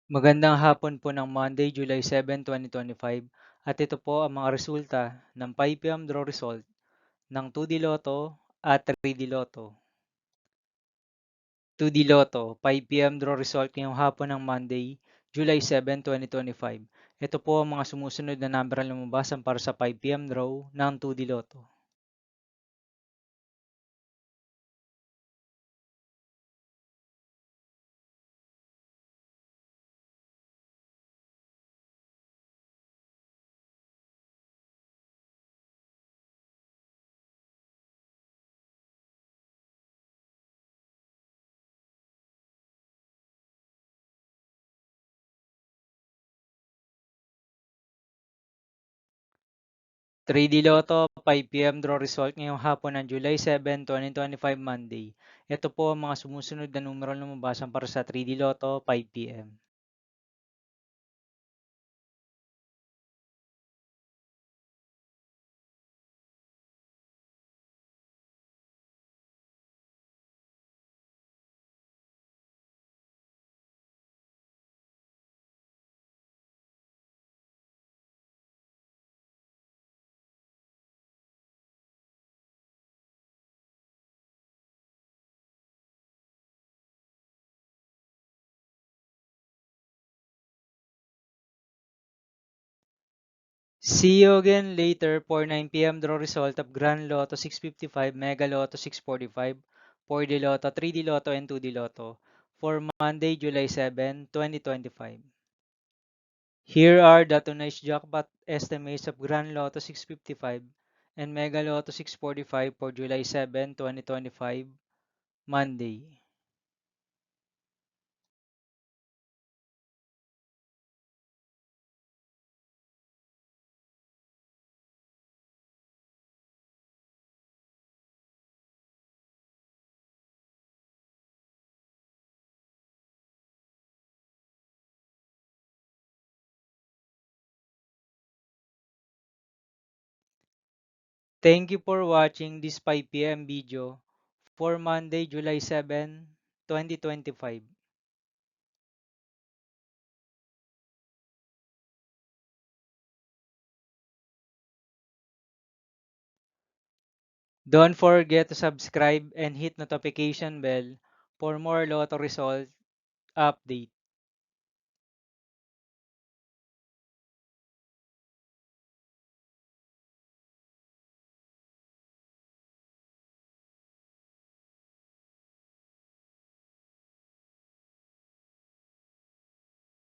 Magandang hapon po ng Monday, July 7, 2025 at ito po ang mga resulta ng 5 PM draw result ng 2D Lotto at 3D Lotto. 2D Lotto, 5 PM draw result ngayong hapon ng Monday, July 7, 2025. Ito po ang mga sumusunod na number na lumabasan para sa 5 PM draw ng 2D Lotto. 3D Lotto, 5 PM draw result ngayong hapon ng July 7, 2025 Monday. Ito po ang mga sumusunod na numero na lumabasan para sa 3D Lotto, 5 PM. See you again later for 9 PM draw result of Grand Lotto 655, Mega Lotto 645, 4D Lotto, 3D Lotto, and 2D Lotto for Monday, July 7, 2025. Here are the tonight's jackpot estimates of Grand Lotto 655 and Mega Lotto 645 for July 7, 2025, Monday. Thank you for watching this 5 PM video for Monday, July 7, 2025. Don't forget to subscribe and hit notification bell for more Lotto result update.